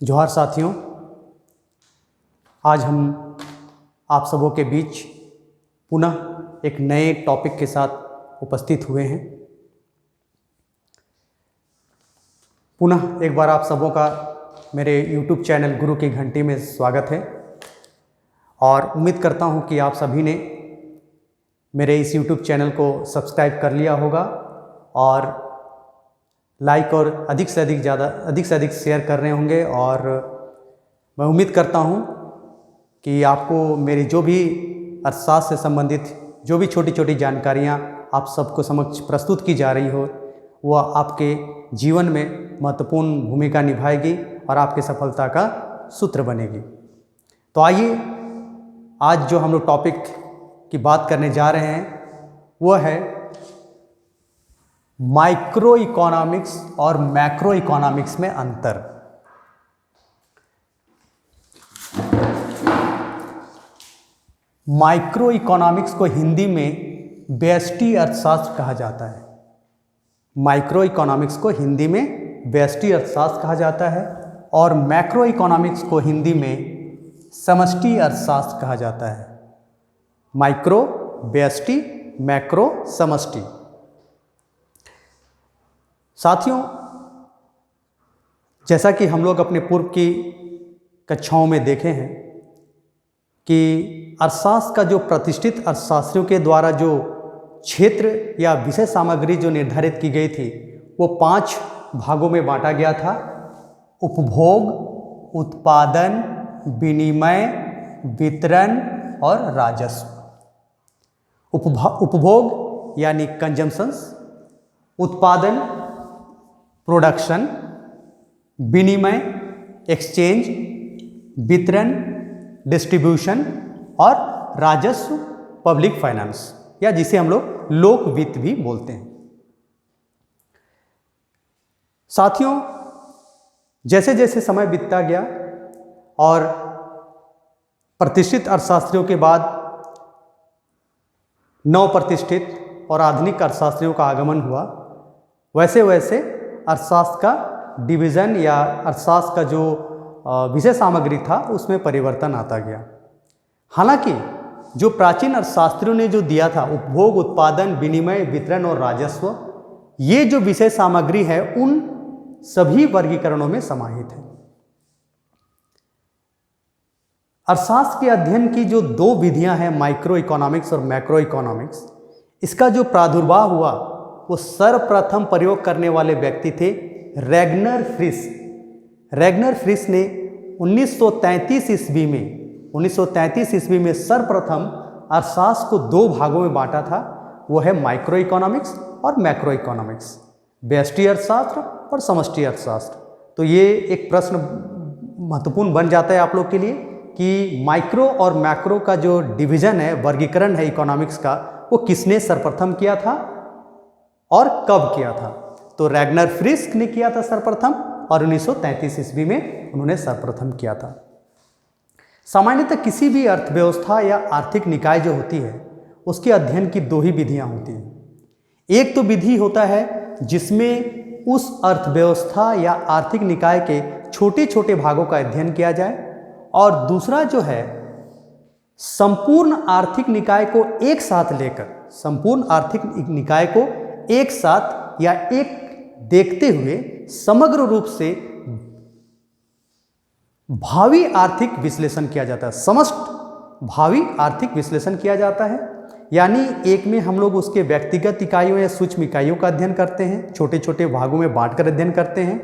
जोहार साथियों, आज हम आप सबों के बीच पुनः एक नए टॉपिक के साथ उपस्थित हुए हैं। पुनः एक बार आप सबों का मेरे YouTube चैनल गुरु की घंटी में स्वागत है और उम्मीद करता हूं कि आप सभी ने मेरे इस YouTube चैनल को सब्सक्राइब कर लिया होगा और लाइक और अधिक से अधिक शेयर कर रहे होंगे। और मैं उम्मीद करता हूं कि आपको मेरी जो भी अर्थशास्त्र से संबंधित जो भी छोटी छोटी जानकारियां आप सबको समक्ष प्रस्तुत की जा रही हो वह आपके जीवन में महत्वपूर्ण भूमिका निभाएगी और आपके सफलता का सूत्र बनेगी। तो आइए आज जो हम लोग टॉपिक की बात करने जा रहे हैं वह है माइक्रो इकोनॉमिक्स और मैक्रो इकोनॉमिक्स में अंतर। माइक्रो इकोनॉमिक्स को हिंदी में व्यष्टि अर्थशास्त्र कहा जाता है। माइक्रो इकोनॉमिक्स को हिंदी में व्यष्टि अर्थशास्त्र कहा जाता है और मैक्रो इकोनॉमिक्स को हिंदी में समष्टि अर्थशास्त्र कहा जाता है। माइक्रो व्यष्टि, मैक्रो समष्टि। साथियों, जैसा कि हम लोग अपने पूर्व की कक्षाओं में देखे हैं कि अर्थशास्त्र का जो प्रतिष्ठित अर्थशास्त्रियों के द्वारा जो क्षेत्र या विषय सामग्री जो निर्धारित की गई थी वो 5 भागों में बांटा गया था: उपभोग, उत्पादन, विनिमय, वितरण और राजस्व। उपभोग यानी कंजम्पशंस, उत्पादन प्रोडक्शन, विनिमय एक्सचेंज, वितरण डिस्ट्रीब्यूशन और राजस्व पब्लिक फाइनेंस या जिसे हम लोग लोक वित्त भी बोलते हैं। साथियों, जैसे जैसे समय बीतता गया और प्रतिष्ठित अर्थशास्त्रियों के बाद नव प्रतिष्ठित और आधुनिक अर्थशास्त्रियों का आगमन हुआ, वैसे वैसे अर्थशास्त्र का डिवीज़न या अर्थशास्त्र का जो विषय सामग्री था उसमें परिवर्तन आता गया। हालांकि जो प्राचीन अर्थशास्त्रियों ने जो दिया था उपभोग, उत्पादन, विनिमय, वितरण और राजस्व, ये जो विषय सामग्री है उन सभी वर्गीकरणों में समाहित है। अर्थशास्त्र के अध्ययन की जो 2 विधियां हैं, माइक्रो इकोनॉमिक्स और मैक्रो इकोनॉमिक्स, इसका जो प्रादुर्भाव हुआ वो सर्वप्रथम प्रयोग करने वाले व्यक्ति थे रैगनर फ्रिश। रैगनर फ्रिश ने 1933 ईस्वी में सर्वप्रथम अर्थशास्त्र को 2 भागों में बांटा था। वो है माइक्रो इकोनॉमिक्स और मैक्रो इकोनॉमिक्स, व्यष्टि अर्थशास्त्र और समष्टि अर्थशास्त्र। तो ये एक प्रश्न महत्वपूर्ण बन जाता है आप लोग के लिए कि माइक्रो और मैक्रो का जो डिवीजन है, वर्गीकरण है इकोनॉमिक्स का, वो किसने सर्वप्रथम किया था और कब किया था। तो रैगनर फ्रिश ने किया था सर्वप्रथम और 1933 ईस्वी में उन्होंने सर्वप्रथम किया था। सामान्यतः किसी भी अर्थव्यवस्था या आर्थिक निकाय जो होती है उसके अध्ययन की 2 ही विधियां होती हैं। एक तो विधि होता है जिसमें उस अर्थव्यवस्था या आर्थिक निकाय के छोटे छोटे भागों का अध्ययन किया जाए, और दूसरा जो है संपूर्ण आर्थिक निकाय को एक साथ लेकर, संपूर्ण आर्थिक निकाय को एक साथ या एक देखते हुए समग्र रूप से भावी आर्थिक विश्लेषण किया जाता है। समस्त भावी आर्थिक विश्लेषण किया जाता है, यानी एक में हम लोग उसके व्यक्तिगत इकाइयों या सूक्ष्म इकाइयों का अध्ययन करते हैं, छोटे छोटे भागों में बांटकर अध्ययन करते हैं,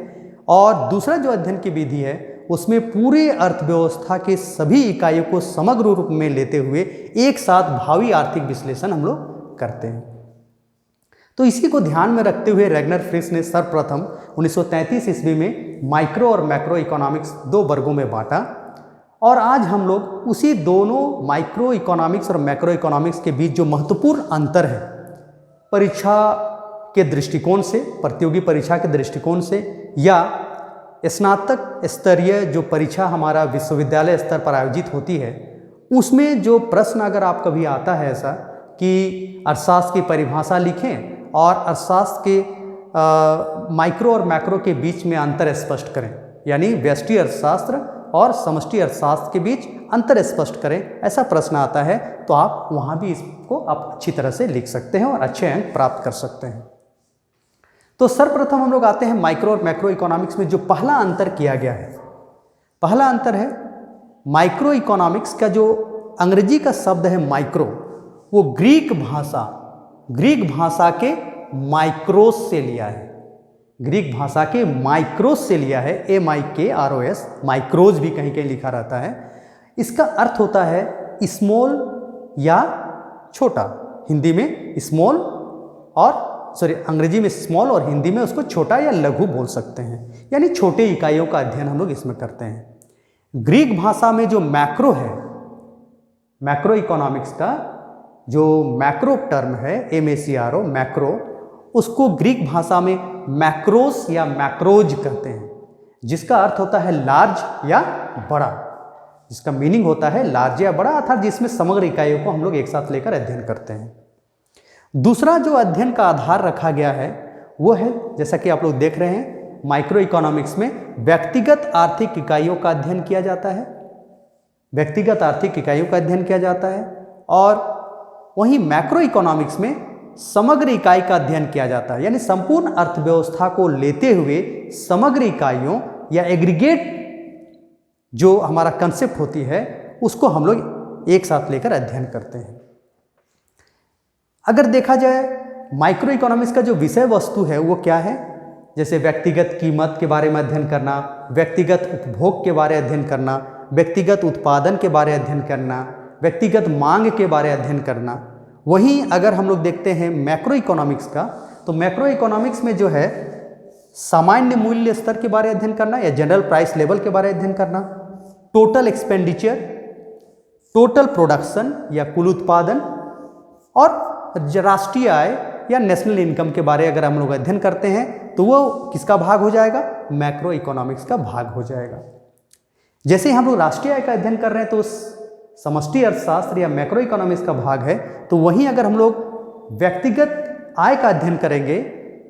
और दूसरा जो अध्ययन की विधि है उसमें पूरे अर्थव्यवस्था के सभी इकाइयों को समग्र रूप में लेते हुए एक साथ भावी आर्थिक विश्लेषण हम लोग करते हैं। तो इसी को ध्यान में रखते हुए रैगनर फ्रिश ने सर्वप्रथम 1933 ईस्वी में माइक्रो और मैक्रो इकोनॉमिक्स 2 वर्गों में बांटा, और आज हम लोग उसी दोनों माइक्रो इकोनॉमिक्स और मैक्रो इकोनॉमिक्स के बीच जो महत्वपूर्ण अंतर है परीक्षा के दृष्टिकोण से, प्रतियोगी परीक्षा के दृष्टिकोण से, या स्नातक स्तरीय जो परीक्षा हमारा विश्वविद्यालय स्तर पर आयोजित होती है, उसमें जो प्रश्न अगर आप कभी आता है ऐसा कि अर्थशास्त्र की परिभाषा लिखें और अर्थशास्त्र के माइक्रो और मैक्रो के बीच में अंतर स्पष्ट करें, यानी व्यष्टि अर्थशास्त्र और समष्टि अर्थशास्त्र के बीच अंतर स्पष्ट करें, ऐसा प्रश्न आता है तो आप वहाँ भी इसको आप अच्छी तरह से लिख सकते हैं और अच्छे अंक प्राप्त कर सकते हैं। तो सर्वप्रथम हम लोग आते हैं माइक्रो और मैक्रो इकोनॉमिक्स में जो पहला अंतर किया गया है। पहला अंतर है माइक्रो इकोनॉमिक्स का जो अंग्रेजी का शब्द है माइक्रो, वो ग्रीक भाषा के माइक्रोस से लिया है। ग्रीक भाषा के माइक्रोस से लिया है, MIKROS, माइक्रोज भी कहीं कहीं लिखा रहता है। इसका अर्थ होता है स्मॉल या छोटा, हिंदी में स्मॉल और अंग्रेजी में स्मॉल और हिंदी में उसको छोटा या लघु बोल सकते हैं, यानी छोटे इकाइयों का अध्ययन हम लोग इसमें करते हैं। ग्रीक भाषा में जो मैक्रो है, मैक्रो इकोनॉमिक्स का जो मैक्रो टर्म है MACRO, मैक्रो, उसको ग्रीक भाषा में मैक्रोस या मैक्रोज कहते हैं, जिसका अर्थ होता है लार्ज या बड़ा, जिसका मीनिंग होता है लार्ज या बड़ा, अर्थात जिसमें समग्र इकाइयों को हम लोग एक साथ लेकर अध्ययन करते हैं। दूसरा जो अध्ययन का आधार रखा गया है वो है, जैसा कि आप लोग देख रहे हैं, माइक्रो इकोनॉमिक्स में व्यक्तिगत आर्थिक इकाइयों का अध्ययन किया जाता है, व्यक्तिगत आर्थिक इकाइयों का अध्ययन किया जाता है, और वहीं मैक्रो इकोनॉमिक्स में समग्र इकाई का अध्ययन किया जाता है, यानी संपूर्ण अर्थव्यवस्था को लेते हुए समग्र इकाइयों या एग्रीगेट जो हमारा कंसेप्ट होती है उसको हम लोग एक साथ लेकर अध्ययन करते हैं। अगर देखा जाए माइक्रो इकोनॉमिक्स का जो विषय वस्तु है वो क्या है, जैसे व्यक्तिगत कीमत के बारे में अध्ययन करना, व्यक्तिगत उपभोग के बारे में अध्ययन करना, व्यक्तिगत उत्पादन के बारे में अध्ययन करना, व्यक्तिगत मांग के बारे में अध्ययन करना। वहीं अगर हम लोग देखते हैं मैक्रो इकोनॉमिक्स का, तो मैक्रो इकोनॉमिक्स में जो है सामान्य मूल्य स्तर के बारे में अध्ययन करना या जनरल प्राइस लेवल के बारे में अध्ययन करना, टोटल एक्सपेंडिचर, टोटल प्रोडक्शन या कुल उत्पादन, और राष्ट्रीय आय या नेशनल इनकम के बारे अगर हम लोग अध्ययन करते हैं तो वो किसका भाग हो जाएगा, मैक्रो इकोनॉमिक्स का भाग हो जाएगा। जैसे हम लोग राष्ट्रीय आय का अध्ययन कर रहे हैं तो समष्टि अर्थशास्त्र या मैक्रो इकोनॉमिक्स का भाग है, तो वहीं अगर हम लोग व्यक्तिगत आय का अध्ययन करेंगे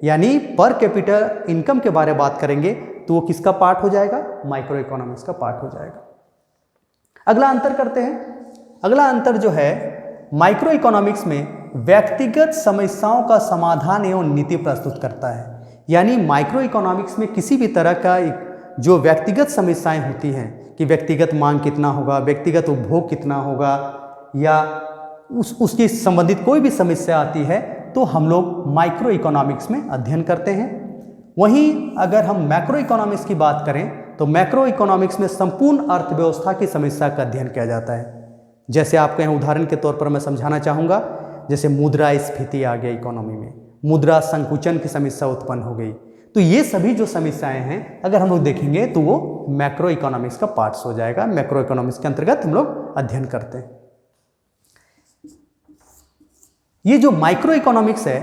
यानी पर कैपिटल इनकम के बारे में बात करेंगे तो वो किसका पार्ट हो जाएगा, माइक्रो इकोनॉमिक्स का पार्ट हो जाएगा। अगला अंतर करते हैं। अगला अंतर जो है माइक्रो इकोनॉमिक्स में व्यक्तिगत समस्याओं का समाधान एवं नीति प्रस्तुत करता है, यानी माइक्रो इकोनॉमिक्स में किसी भी तरह का जो व्यक्तिगत समस्याएं होती हैं कि व्यक्तिगत मांग कितना होगा, व्यक्तिगत उपभोग कितना होगा, या उसकी संबंधित कोई भी समस्या आती है तो हम लोग माइक्रो इकोनॉमिक्स में अध्ययन करते हैं। वहीं अगर हम मैक्रो इकोनॉमिक्स की बात करें तो मैक्रो इकोनॉमिक्स में संपूर्ण अर्थव्यवस्था की समस्या का अध्ययन किया जाता है। जैसे आपको यहाँ उदाहरण के तौर पर मैं समझाना चाहूँगा, जैसे मुद्रास्फीति आ गया इकोनॉमी में, मुद्रा संकुचन की समस्या उत्पन्न हो गई, तो ये सभी जो समस्याएं हैं अगर हम लोग देखेंगे तो वो मैक्रो इकोनॉमिक्स का पार्ट्स हो जाएगा। मैक्रो इकोनॉमिक्स के अंतर्गत हम लोग अध्ययन करते हैं। ये जो माइक्रो इकोनॉमिक्स है,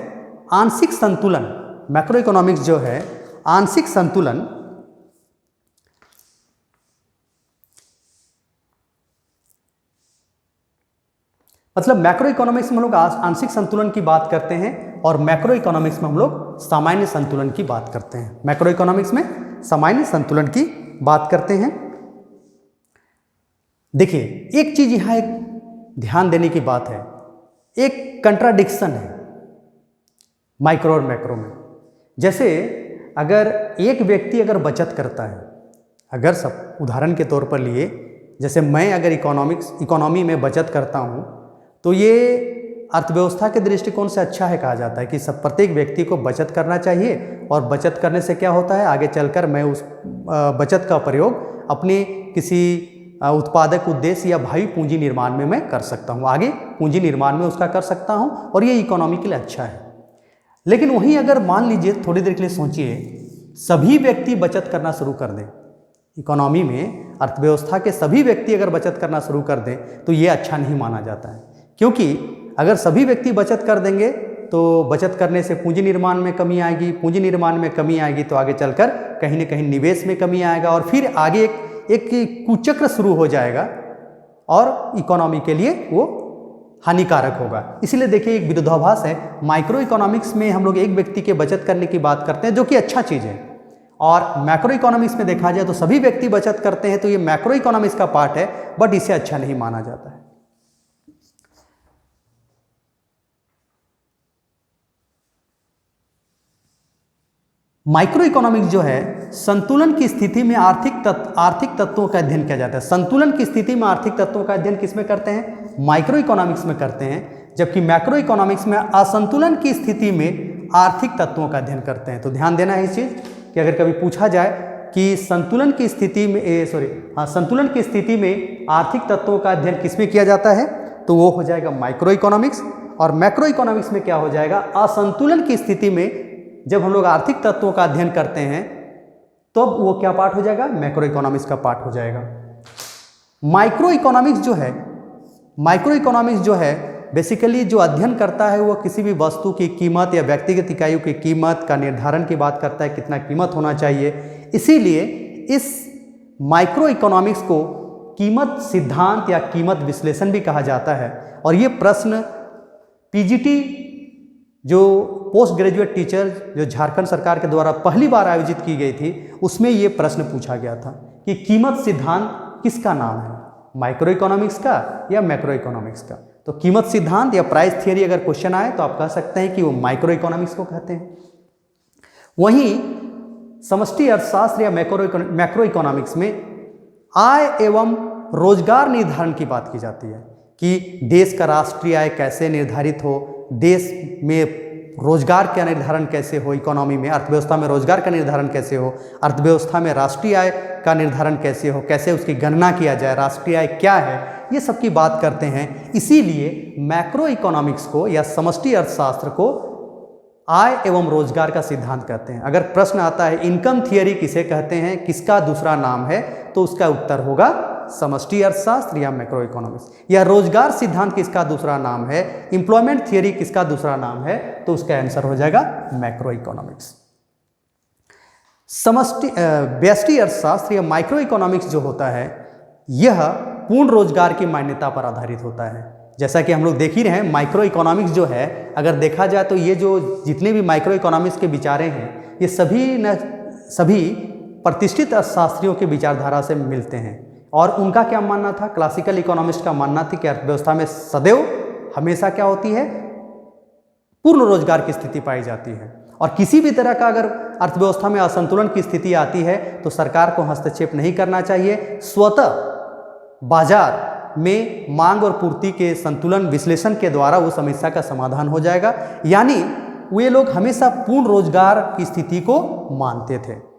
आंशिक संतुलन, मैक्रो इकोनॉमिक्स जो है आंशिक संतुलन, मतलब मैक्रो इकोनॉमिक्स में हम लोग आंशिक संतुलन की बात करते हैं और मैक्रो इकोनॉमिक्स में हम लोग सामान्य संतुलन की बात करते हैं। मैक्रो इकोनॉमिक्स में सामान्य संतुलन की बात करते हैं। देखिए एक चीज यहाँ एक ध्यान देने की बात है, एक कंट्राडिक्शन है माइक्रो और मैक्रो में। जैसे अगर एक व्यक्ति अगर बचत करता है, अगर सब उदाहरण के तौर पर लिए, जैसे मैं अगर इकोनॉमी में बचत करता हूँ तो ये अर्थव्यवस्था के दृष्टिकोण से अच्छा है, कहा जाता है कि सब प्रत्येक व्यक्ति को बचत करना चाहिए, और बचत करने से क्या होता है आगे चलकर मैं उस बचत का प्रयोग अपने किसी उत्पादक उद्देश्य या भावी पूंजी निर्माण में मैं कर सकता हूँ, आगे पूंजी निर्माण में उसका कर सकता हूँ, और ये इकोनॉमी के लिए अच्छा है। लेकिन वहीं अगर मान लीजिए, थोड़ी देर के लिए सोचिए, सभी व्यक्ति बचत करना शुरू कर दें, इकोनॉमी में अर्थव्यवस्था के सभी व्यक्ति अगर बचत करना शुरू कर दें तो ये अच्छा नहीं माना जाता है, क्योंकि अगर सभी व्यक्ति बचत कर देंगे तो बचत करने से पूंजी निर्माण में कमी आएगी, पूंजी निर्माण में कमी आएगी तो आगे चलकर कहीं न कहीं निवेश में कमी आएगा, और फिर आगे एक कुचक्र शुरू हो जाएगा और इकोनॉमी के लिए वो हानिकारक होगा। इसलिए देखिए एक विरोधाभास है, माइक्रो इकोनॉमिक्स में हम लोग एक व्यक्ति के बचत करने की बात करते हैं जो कि अच्छा चीज़ है, और मैक्रो इकोनॉमिक्स में देखा जाए तो सभी व्यक्ति बचत करते हैं, तो ये मैक्रो इकोनॉमिक्स का पार्ट है, बट इसे अच्छा नहीं माना जाता है। माइक्रो इकोनॉमिक्स जो है संतुलन की स्थिति में आर्थिक तत्वों का अध्ययन किया जाता है। संतुलन की स्थिति में आर्थिक तत्वों का अध्ययन किसमें करते हैं? माइक्रो इकोनॉमिक्स में करते हैं, जबकि मैक्रो इकोनॉमिक्स में असंतुलन की स्थिति में आर्थिक तत्वों का अध्ययन करते हैं। तो ध्यान देना है इस चीज़ कि अगर कभी पूछा जाए कि संतुलन की स्थिति में संतुलन की स्थिति में आर्थिक तत्वों का अध्ययन किसमें किया जाता है, तो वो हो जाएगा माइक्रो इकोनॉमिक्स। और मैक्रो इकोनॉमिक्स में क्या हो जाएगा? असंतुलन की स्थिति में जब हम लोग आर्थिक तत्वों का अध्ययन करते हैं तो वो क्या पार्ट हो जाएगा? मैक्रो इकोनॉमिक्स का पार्ट हो जाएगा। माइक्रो इकोनॉमिक्स जो है बेसिकली जो अध्ययन करता है वो किसी भी वस्तु की कीमत या व्यक्तिगत इकाइयों की कीमत का निर्धारण की बात करता है, कितना कीमत होना चाहिए। इसीलिए इस माइक्रो इकोनॉमिक्स को कीमत सिद्धांत या कीमत विश्लेषण भी कहा जाता है। और ये प्रश्न पीजीटी जो पोस्ट ग्रेजुएट टीचर जो झारखंड सरकार के द्वारा पहली बार आयोजित की गई थी, उसमें ये प्रश्न पूछा गया था कि कीमत सिद्धांत किसका नाम है, माइक्रो इकोनॉमिक्स का या मैक्रो इकोनॉमिक्स का। तो कीमत सिद्धांत या प्राइस थियरी अगर क्वेश्चन आए तो आप कह सकते हैं कि वो माइक्रो इकोनॉमिक्स को कहते हैं। वहीं समष्टि अर्थशास्त्र या मैक्रो इकोनॉमिक्स में आय एवं रोजगार निर्धारण की बात की जाती है कि देश का राष्ट्रीय आय कैसे निर्धारित हो, देश में रोजगार का निर्धारण कैसे हो, इकोनॉमी में अर्थव्यवस्था में रोजगार का निर्धारण कैसे हो, अर्थव्यवस्था में राष्ट्रीय आय का निर्धारण कैसे हो, कैसे उसकी गणना किया जाए, राष्ट्रीय आय क्या है, ये सब की बात करते हैं। इसीलिए मैक्रो इकोनॉमिक्स को या समष्टि अर्थशास्त्र को आय एवं रोजगार का सिद्धांत कहते हैं। अगर प्रश्न आता है इनकम थियरी किसे कहते हैं, किसका दूसरा नाम है, तो उसका उत्तर होगा समष्टि अर्थशास्त्र या मैक्रो इकोनॉमिक्स। या रोजगार सिद्धांत किसका दूसरा नाम है, एम्प्लॉयमेंट थियरी किसका दूसरा नाम है, तो उसका आंसर हो जाएगा मैक्रो इकोनॉमिक्स। व्यष्टि अर्थशास्त्र या माइक्रो इकोनॉमिक्स जो होता है यह पूर्ण रोजगार की मान्यता पर आधारित होता है। जैसा कि हम लोग देख ही रहे हैं, माइक्रो इकोनॉमिक्स जो है अगर देखा जाए तो ये जो जितने भी माइक्रो इकोनॉमिक्स के विचारे हैं ये सभी प्रतिष्ठित अर्थशास्त्रियों के विचारधारा से मिलते हैं। और उनका क्या मानना था? क्लासिकल इकोनॉमिस्ट का मानना था कि अर्थव्यवस्था में सदैव हमेशा क्या होती है? पूर्ण रोजगार की स्थिति पाई जाती है। और किसी भी तरह का अगर अर्थव्यवस्था में असंतुलन की स्थिति आती है तो सरकार को हस्तक्षेप नहीं करना चाहिए। स्वतः बाजार में मांग और पूर्ति के संतुलन विश्लेषण के द्वारा उस समस्या का समाधान हो जाएगा। यानी वे लोग हमेशा पूर्ण रोजगार की स्थिति को मानते थे।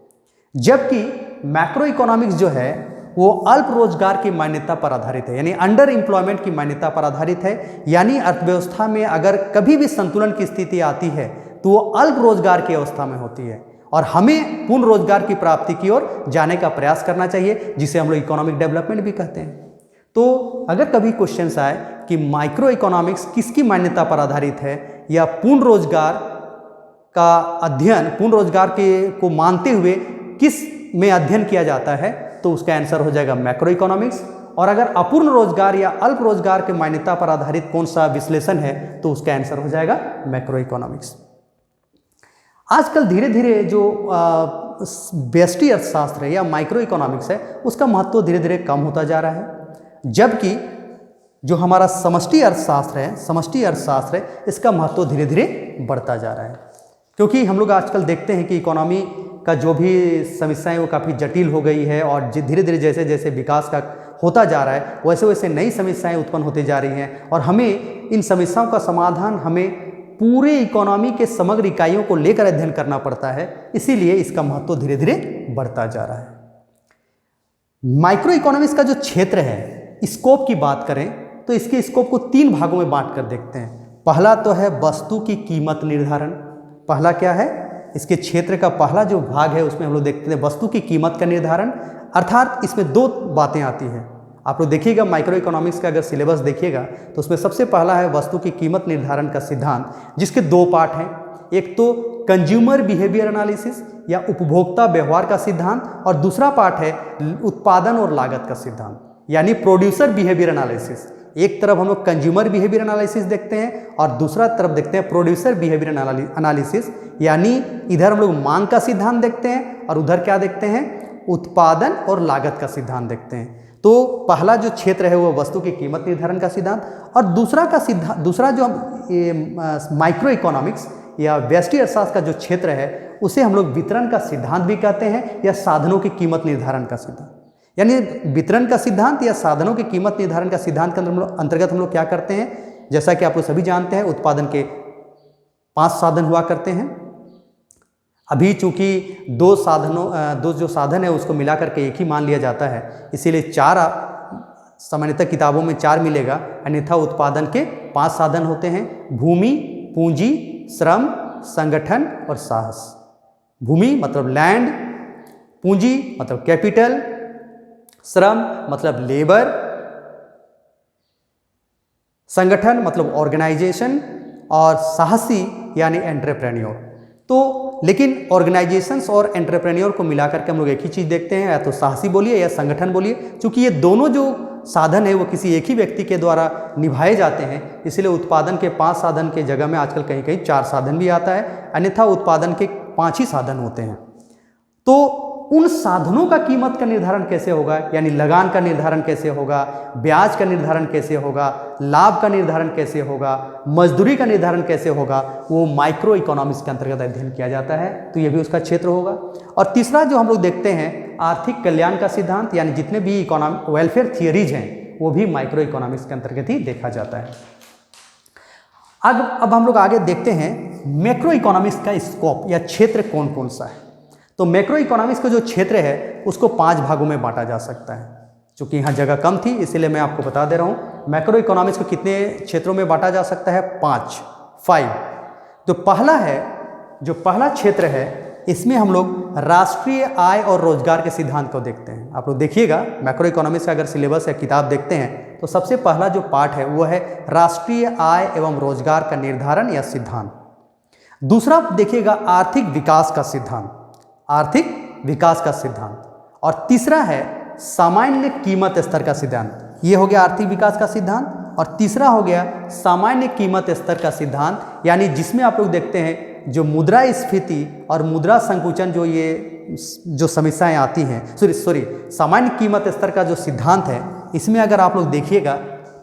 जबकि मैक्रो इकोनॉमिक्स जो है वो अल्प रोजगार की मान्यता पर आधारित है, यानी अंडर एम्प्लॉयमेंट की मान्यता पर आधारित है। यानी अर्थव्यवस्था में अगर कभी भी संतुलन की स्थिति आती है तो वो अल्प रोजगार की अवस्था में होती है और हमें पूर्ण रोजगार की प्राप्ति की ओर जाने का प्रयास करना चाहिए, जिसे हम लोग इकोनॉमिक डेवलपमेंट भी कहते हैं। तो अगर कभी क्वेश्चन आए कि माइक्रो इकोनॉमिक्स किसकी मान्यता पर आधारित है या पूर्ण रोजगार का अध्ययन, पूर्ण रोजगार को मानते हुए किस में अध्ययन किया जाता है, तो उसका आंसर हो जाएगा मैक्रो इकोनॉमिक्स। और अगर अपूर्ण रोजगार या अल्प रोजगार के मान्यता पर आधारित कौन सा विश्लेषण है तो उसका आंसर हो जाएगा मैक्रो इकोनॉमिक्स। आजकल धीरे धीरे जो व्यष्टि अर्थशास्त्र है या माइक्रो इकोनॉमिक्स है उसका महत्व धीरे धीरे कम होता जा रहा है, जबकि जो हमारा समष्टि अर्थशास्त्र है इसका महत्व धीरे धीरे बढ़ता जा रहा है। क्योंकि हम लोग आजकल देखते हैं कि इकोनॉमी का जो भी समस्याएं वो काफ़ी जटिल हो गई है और धीरे धीरे जैसे जैसे विकास का होता जा रहा है वैसे वैसे नई समस्याएं उत्पन्न होती जा रही हैं और हमें इन समस्याओं का समाधान हमें पूरे इकोनॉमी के समग्र इकाइयों को लेकर अध्ययन करना पड़ता है। इसीलिए इसका महत्व धीरे धीरे बढ़ता जा रहा है। माइक्रो इकोनॉमिक्स का जो क्षेत्र है, स्कोप की बात करें तो इसके स्कोप को 3 भागों में बांट कर देखते हैं। पहला तो है वस्तु की कीमत निर्धारण। पहला क्या है? इसके क्षेत्र का पहला जो भाग है उसमें हम लोग देखते हैं वस्तु की कीमत का निर्धारण। अर्थात इसमें 2 बातें आती हैं। आप लोग देखिएगा माइक्रो इकोनॉमिक्स का अगर सिलेबस देखिएगा तो उसमें सबसे पहला है वस्तु की कीमत निर्धारण का सिद्धांत, जिसके 2 पार्ट हैं। एक तो कंज्यूमर बिहेवियर एनालिसिस या उपभोक्ता व्यवहार का सिद्धांत और दूसरा पार्ट है उत्पादन और लागत का सिद्धांत, यानी प्रोड्यूसर बिहेवियर एनालिसिस एक तरफ हम लोग कंज्यूमर बिहेवियर एनालिसिस देखते हैं और दूसरा तरफ देखते हैं प्रोड्यूसर बिहेवियर एनालिसिस, यानी इधर हम लोग मांग का सिद्धांत देखते हैं और उधर क्या देखते हैं, उत्पादन और लागत का सिद्धांत देखते हैं। तो पहला जो क्षेत्र है वो वस्तु की कीमत निर्धारण का सिद्धांत और दूसरा जो माइक्रो इकोनॉमिक्स या व्यष्टि अर्थशास्त्र का जो क्षेत्र है उसे हम लोग वितरण का सिद्धांत भी कहते हैं या साधनों की कीमत निर्धारण का सिद्धांत। यानी वितरण का सिद्धांत या साधनों की कीमत निर्धारण का सिद्धांत के अंतर्गत हम लोग क्या करते हैं, जैसा कि आप लोग सभी जानते हैं उत्पादन के 5 साधन हुआ करते हैं। अभी चूंकि दो जो साधन है उसको मिला करके एक ही मान लिया जाता है, इसीलिए 4 सामान्यतः किताबों में 4 मिलेगा, अन्यथा उत्पादन के 5 साधन होते हैं, भूमि, पूंजी, श्रम, संगठन और साहस। भूमि मतलब लैंड, पूंजी मतलब कैपिटल, श्रम मतलब लेबर, संगठन मतलब ऑर्गेनाइजेशन और साहसी यानी एंटरप्रेन्योर। तो लेकिन ऑर्गेनाइजेशंस और एंटरप्रेन्योर को मिलाकर के हम लोग एक ही चीज़ देखते हैं, या तो साहसी बोलिए या संगठन बोलिए। क्योंकि ये दोनों जो साधन है वो किसी एक ही व्यक्ति के द्वारा निभाए जाते हैं, इसलिए उत्पादन के 5 साधन के जगह में आजकल कहीं कहीं 4 साधन भी आता है, अन्यथा उत्पादन के 5 ही साधन होते हैं। तो उन साधनों का कीमत का निर्धारण कैसे होगा, यानी लगान का निर्धारण कैसे होगा, ब्याज का निर्धारण कैसे होगा, लाभ का निर्धारण कैसे होगा, मजदूरी का निर्धारण कैसे होगा, वो माइक्रो इकोनॉमिक्स के अंतर्गत अध्ययन किया जाता है। तो ये भी उसका क्षेत्र होगा। और तीसरा जो हम लोग देखते हैं आर्थिक कल्याण का सिद्धांत, यानी जितने भी इकोनॉमिक वेलफेयर थियरीज हैं वो भी माइक्रो इकोनॉमिक्स के अंतर्गत ही देखा जाता है। अब हम लोग आगे देखते हैं मैक्रो इकोनॉमिक्स का स्कोप या क्षेत्र कौन कौन सा है। तो मैक्रो इकोनॉमिक्स का जो क्षेत्र है उसको 5 भागों में बांटा जा सकता है। चूंकि यहाँ जगह कम थी इसलिए मैं आपको बता दे रहा हूँ मैक्रो इकोनॉमिक्स को कितने क्षेत्रों में बांटा जा सकता है, 5। तो जो पहला क्षेत्र है इसमें हम लोग राष्ट्रीय आय और रोजगार के सिद्धांत को देखते हैं। आप लोग देखिएगा मैक्रो इकोनॉमिक्स का अगर सिलेबस या किताब देखते हैं तो सबसे पहला जो पार्ट है वो है राष्ट्रीय आय एवं रोजगार का निर्धारण या सिद्धांत। दूसरा देखिएगा आर्थिक विकास का सिद्धांत, और तीसरा है सामान्य कीमत स्तर का सिद्धांत। ये हो गया आर्थिक विकास का सिद्धांत और तीसरा हो गया सामान्य कीमत स्तर का सिद्धांत, यानी जिसमें आप लोग देखते हैं जो मुद्रास्फीति और मुद्रा संकुचन जो समस्याएं आती हैं, सामान्य कीमत स्तर का जो सिद्धांत है इसमें अगर आप लोग देखिएगा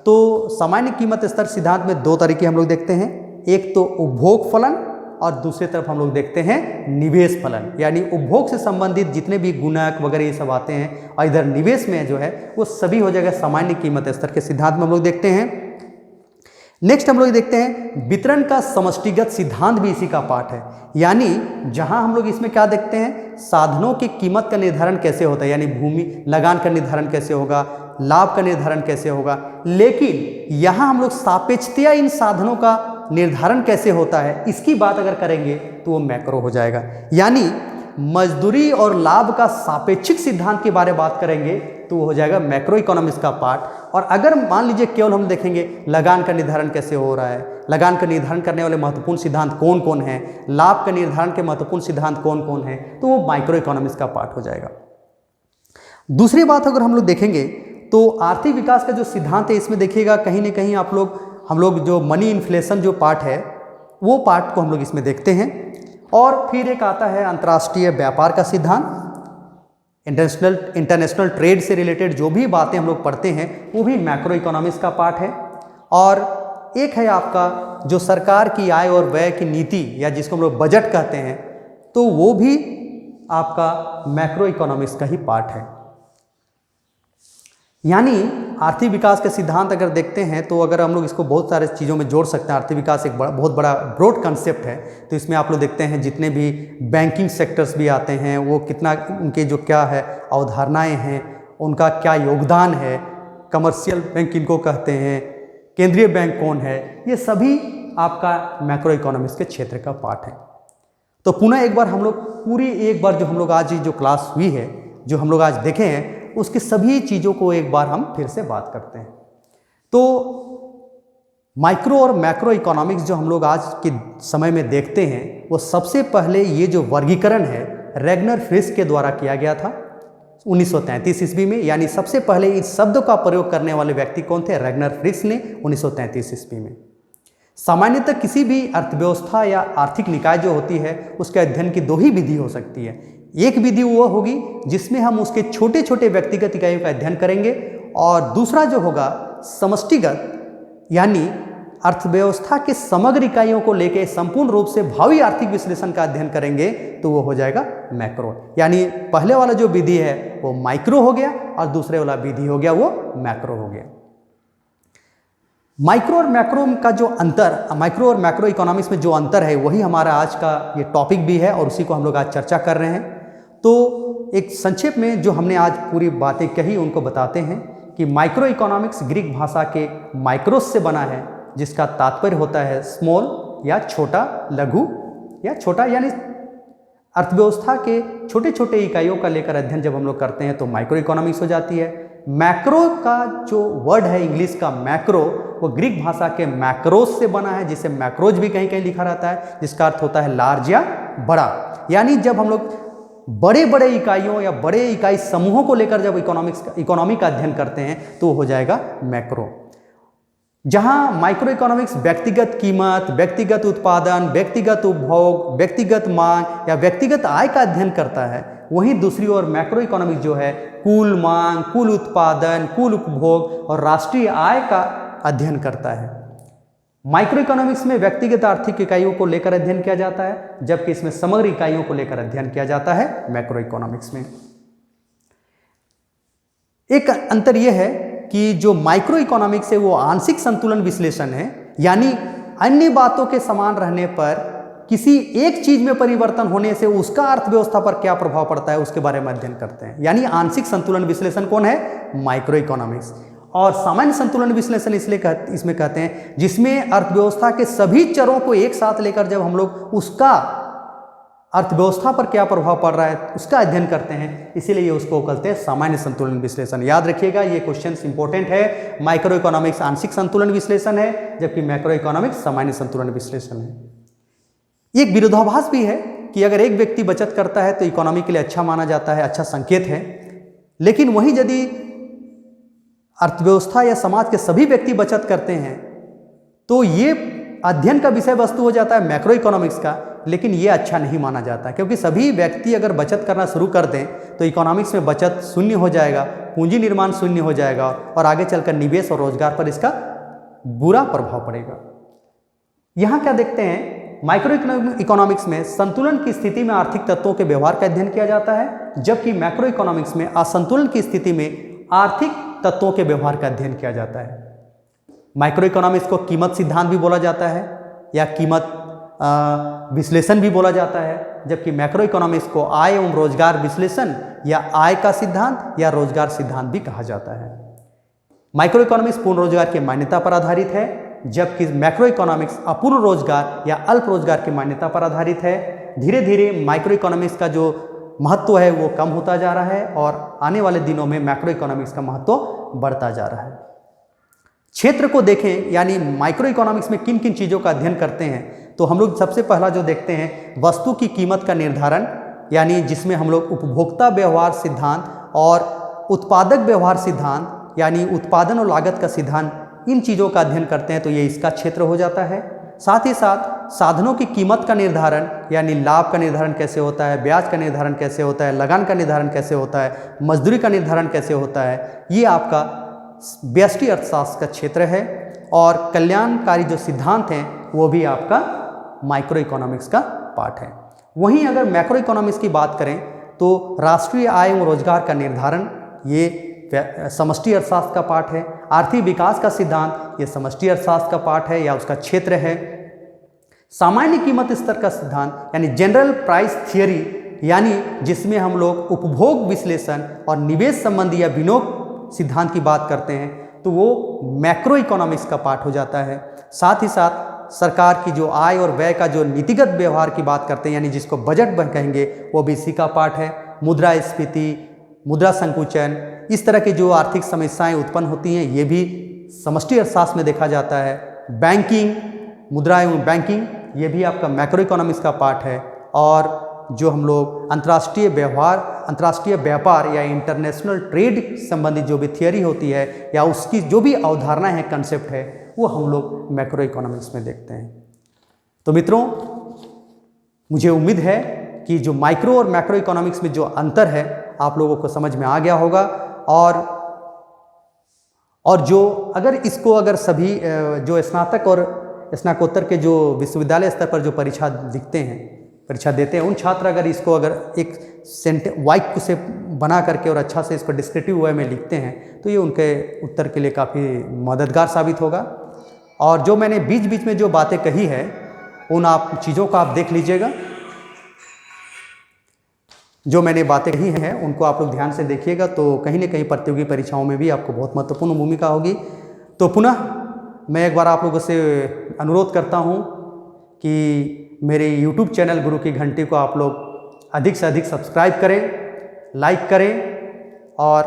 तो सामान्य कीमत स्तर सिद्धांत में 2 तरीके हम लोग देखते हैं, एक तो उपभोग फलन और दूसरी तरफ हम लोग देखते हैं निवेश फलन। यानी उपभोग से संबंधित जितने भी गुणक वगैरह ये सब आते हैं और इधर निवेश में जो है वो सभी हो जाएगा सामान्य कीमत स्तर के सिद्धांत में हम लोग देखते हैं। नेक्स्ट हम लोग देखते हैं वितरण का समष्टिगत सिद्धांत भी इसी का पार्ट है, यानी जहां हम लोग इसमें क्या देखते हैं साधनों की कीमत का निर्धारण कैसे होता है, यानी भूमि लगान का निर्धारण कैसे होगा, लाभ का निर्धारण कैसे होगा, लेकिन यहाँ हम लोग सापेक्षतया इन साधनों का निर्धारण कैसे होता है इसकी बात अगर करेंगे तो वो मैक्रो हो जाएगा। यानी मजदूरी और लाभ का सापेक्षिक सिद्धांत के बारे में बात करेंगे तो वो हो जाएगा मैक्रो इकोनॉमिक्स का पार्ट। और अगर मान लीजिए केवल हम देखेंगे लगान का निर्धारण कैसे हो रहा है, लगान का निर्धारण करने वाले महत्वपूर्ण सिद्धांत कौन कौन है, लाभ का निर्धारण के महत्वपूर्ण सिद्धांत कौन कौन है, तो वो माइक्रो इकोनॉमिक्स का पार्ट हो जाएगा। दूसरी बात अगर हम लोग देखेंगे तो आर्थिक विकास का जो सिद्धांत है इसमें देखिएगा कहीं ना कहीं हम लोग जो मनी इन्फ्लेशन जो पार्ट है वो पार्ट को हम लोग इसमें देखते हैं। और फिर एक आता है अंतर्राष्ट्रीय व्यापार का सिद्धांत, इंटरनेशनल ट्रेड से रिलेटेड जो भी बातें हम लोग पढ़ते हैं वो भी मैक्रो इकोनॉमिक्स का पार्ट है। और एक है आपका जो सरकार की आय और व्यय की नीति या जिसको हम लोग बजट कहते हैं, तो वो भी आपका मैक्रो इकोनॉमिक्स का ही पार्ट है। यानी आर्थिक विकास के सिद्धांत अगर देखते हैं तो अगर हम लोग इसको बहुत सारे चीज़ों में जोड़ सकते हैं, आर्थिक विकास एक बहुत बड़ा ब्रॉड कंसेप्ट है। तो इसमें आप लोग देखते हैं जितने भी बैंकिंग सेक्टर्स भी आते हैं वो कितना उनके जो क्या है अवधारणाएं हैं, उनका क्या योगदान है, कमर्शियल बैंक इनको कहते हैं, केंद्रीय बैंक कौन है, ये सभी आपका मैक्रो इकोनॉमिक्स के क्षेत्र का पार्ट है। तो पुनः एक बार हम लोग जो हम लोग आज जो क्लास हुई है, जो हम लोग आज देखे हैं, उसकी सभी चीज़ों को एक बार हम फिर से बात करते हैं। तो माइक्रो और मैक्रो इकोनॉमिक्स जो हम लोग आज के समय में देखते हैं वो सबसे पहले ये जो वर्गीकरण है रेगनर फ्रिश के द्वारा किया गया था। 1933 ईस्वी में, यानी सबसे पहले इस शब्द का प्रयोग करने वाले व्यक्ति कौन थे? रैगनर फ्रिट्ज ने 1933 ईस्वी में। सामान्यतः किसी भी अर्थव्यवस्था या आर्थिक निकाय जो होती है उसके अध्ययन की दो ही विधि हो सकती है। एक विधि वो होगी जिसमें हम उसके छोटे छोटे व्यक्तिगत इकाइयों का अध्ययन करेंगे, और दूसरा जो होगा समष्टिगत, यानी अर्थव्यवस्था के समग्र इकाइयों को लेकर संपूर्ण रूप से भावी आर्थिक विश्लेषण का अध्ययन करेंगे, तो वो हो जाएगा मैक्रो। यानी पहले वाला जो विधि है वो माइक्रो हो गया और दूसरे वाला विधि हो गया वो मैक्रो हो गया। माइक्रो और मैक्रो का जो अंतर, माइक्रो और मैक्रो इकोनॉमिक्स में जो अंतर है वही हमारा आज का ये टॉपिक भी है और उसी को हम लोग आज चर्चा कर रहे हैं। तो एक संक्षेप में जो हमने आज पूरी बातें कही उनको बताते हैं कि माइक्रो इकोनॉमिक्स ग्रीक भाषा के माइक्रोस से बना है, जिसका तात्पर्य होता है स्मॉल या छोटा, लघु या छोटा, यानी अर्थव्यवस्था के छोटे छोटे इकाइयों का लेकर अध्ययन जब हम लोग करते हैं तो माइक्रो इकोनॉमिक्स हो जाती है। मैक्रो का जो वर्ड है इंग्लिश का मैक्रो, वो ग्रीक भाषा के मैक्रोस से बना है, जिसे मैक्रोज भी कहीं कहीं लिखा रहता है, जिसका अर्थ होता है लार्ज या बड़ा। यानी जब हम लोग बड़े बड़े इकाइयों या बड़े इकाई समूहों को लेकर जब इकोनॉमी का अध्ययन करते हैं तो हो जाएगा मैक्रो। जहां माइक्रो इकोनॉमिक्स व्यक्तिगत कीमत, व्यक्तिगत उत्पादन, व्यक्तिगत उपभोग, व्यक्तिगत मांग या व्यक्तिगत आय का अध्ययन करता है, वहीं दूसरी ओर मैक्रो इकोनॉमिक्स जो है कुल मांग, कुल उत्पादन, कुल उपभोग और राष्ट्रीय आय का अध्ययन करता है। माइक्रो इकोनॉमिक्स में व्यक्तिगत आर्थिक इकाइयों को लेकर अध्ययन किया जाता है, जबकि इसमें समग्र इकाइयों को लेकर अध्ययन किया जाता है मैक्रो इकोनॉमिक्स में। एक अंतर यह है कि जो माइक्रो इकोनॉमिक्स है वो आंशिक संतुलन विश्लेषण है, यानी अन्य बातों के समान रहने पर किसी एक चीज में परिवर्तन होने से उसका अर्थव्यवस्था पर क्या प्रभाव पड़ता है उसके बारे में अध्ययन करते हैं। यानी आंशिक संतुलन विश्लेषण कौन है? Micro economics. और सामान्य संतुलन विश्लेषण इसलिए इसमें कहते हैं जिसमें अर्थव्यवस्था के सभी चरों को एक साथ लेकर जब हम लोग उसका अर्थव्यवस्था पर क्या प्रभाव पड़ रहा है उसका अध्ययन करते हैं, इसीलिए उसको कहते हैं सामान्य संतुलन विश्लेषण। याद रखिएगा ये क्वेश्चन इंपॉर्टेंट है। माइक्रो इकोनॉमिक्स आंशिक संतुलन विश्लेषण है, जबकि मैक्रो इकोनॉमिक्स सामान्य संतुलन विश्लेषण है। एक विरोधाभास भी है कि अगर एक व्यक्ति बचत करता है तो इकोनॉमी के लिए अच्छा माना जाता है, अच्छा संकेत है, लेकिन वहीं यदि अर्थव्यवस्था या समाज के सभी व्यक्ति बचत करते हैं तो ये अध्ययन का विषय वस्तु हो जाता है मैक्रो इकोनॉमिक्स का, लेकिन ये अच्छा नहीं माना जाता, क्योंकि सभी व्यक्ति अगर बचत करना शुरू कर दें तो इकोनॉमिक्स में बचत शून्य हो जाएगा, पूंजी निर्माण शून्य हो जाएगा और आगे चलकर निवेश और रोजगार पर इसका बुरा प्रभाव पड़ेगा। यहाँ क्या देखते हैं, माइक्रो इकोनॉमिक्स में संतुलन की स्थिति में आर्थिक तत्वों के व्यवहार का अध्ययन किया जाता है, जबकि मैक्रो इकोनॉमिक्स में असंतुलन की स्थिति में आर्थिक तत्वों के व्यवहार का अध्ययन किया जाता है। माइक्रो इकोनॉमिक्स को कीमत सिद्धांत भी बोला जाता है या कीमत विश्लेषण भी बोला जाता है, जबकि मैक्रो इकोनॉमिक्स को आय एवं रोजगार विश्लेषण या आय का सिद्धांत या रोजगार सिद्धांत भी कहा जाता है। माइक्रो इकोनॉमिक्स पूर्ण रोजगार की मान्यता पर आधारित है, जबकि मैक्रो इकोनॉमिक्स अपूर्ण रोजगार या अल्प रोजगार की मान्यता पर आधारित है। धीरे धीरे माइक्रो इकोनॉमिक्स का जो महत्व है वो कम होता जा रहा है और आने वाले दिनों में मैक्रो इकोनॉमिक्स का महत्व बढ़ता जा रहा है। क्षेत्र को देखें, यानी माइक्रो इकोनॉमिक्स में किन किन चीज़ों का अध्ययन करते हैं, तो हम लोग सबसे पहला जो देखते हैं वस्तु की कीमत का निर्धारण, यानी जिसमें हम लोग उपभोक्ता व्यवहार सिद्धांत और उत्पादक व्यवहार सिद्धांत यानी उत्पादन और लागत का सिद्धांत, इन चीज़ों का अध्ययन करते हैं तो ये इसका क्षेत्र हो जाता है। साथ ही साथ साधनों की कीमत का निर्धारण, यानी लाभ का निर्धारण कैसे होता है, ब्याज का निर्धारण कैसे होता है, लगान का निर्धारण कैसे होता है, मजदूरी का निर्धारण कैसे होता है, ये आपका व्यष्टि अर्थशास्त्र का क्षेत्र है। और कल्याणकारी जो सिद्धांत हैं वो भी आपका माइक्रो इकोनॉमिक्स का पार्ट है। वहीं अगर मैक्रो इकोनॉमिक्स की बात करें तो राष्ट्रीय आय एवं रोजगार का निर्धारण ये समष्टि अर्थशास्त्र का पार्ट है। आर्थिक विकास का सिद्धांत ये समष्टि अर्थशास्त्र का पार्ट है या उसका क्षेत्र है। सामान्य कीमत स्तर का सिद्धांत यानी जनरल प्राइस थियरी, यानी जिसमें हम लोग उपभोग विश्लेषण और निवेश संबंधी या विनियोग सिद्धांत की बात करते हैं, तो वो मैक्रो इकोनॉमिक्स का पार्ट हो जाता है। साथ ही साथ सरकार की जो आय और व्यय का जो नीतिगत व्यवहार की बात करते हैं, यानी जिसको बजट कहेंगे, वो भी इसी का पार्ट है। मुद्रास्फीति, मुद्रा संकुचन, इस तरह की जो आर्थिक समस्याएं उत्पन्न होती हैं ये भी समष्टि अर्थशास्त्र में देखा जाता है। बैंकिंग, मुद्रा एवं बैंकिंग, ये भी आपका मैक्रो इकोनॉमिक्स का पार्ट है। और जो हम लोग अंतर्राष्ट्रीय व्यापार या इंटरनेशनल ट्रेड संबंधित जो भी थियरी होती है या उसकी जो भी अवधारणा है, कंसेप्ट है, वो हम लोग मैक्रो इकोनॉमिक्स में देखते हैं। तो मित्रों, मुझे उम्मीद है कि जो माइक्रो और मैक्रो इकोनॉमिक्स में जो अंतर है आप लोगों को समझ में आ गया होगा। और जो अगर सभी जो स्नातक और स्नातकोत्तर के जो विश्वविद्यालय स्तर पर जो परीक्षा देते हैं, उन छात्र अगर एक वाक्य से बना करके और अच्छा से इसको डिस्क्रिप्टिव वे में लिखते हैं तो ये उनके उत्तर के लिए काफ़ी मददगार साबित होगा। और जो मैंने बीच बीच में जो बातें कही है उन चीज़ों को आप देख लीजिएगा। जो मैंने बातें कही हैं उनको आप लोग ध्यान से देखिएगा, तो कहीं ना कहीं प्रतियोगी परीक्षाओं में भी आपको बहुत महत्वपूर्ण भूमिका होगी। तो पुनः मैं एक बार आप लोगों से अनुरोध करता हूं कि मेरे YouTube चैनल गुरु की घंटी को आप लोग अधिक से अधिक सब्सक्राइब करें, लाइक करें, और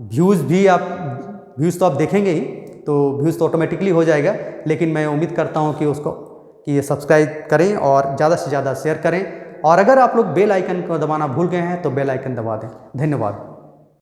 व्यूज़ तो आप देखेंगे ही, तो व्यूज़ तो ऑटोमेटिकली हो जाएगा, लेकिन मैं उम्मीद करता हूं कि ये सब्सक्राइब करें और ज़्यादा से ज़्यादा शेयर करें। और अगर आप लोग बेल आइकन को दबाना भूल गए हैं तो बेल आइकन दबा दें। धन्यवाद।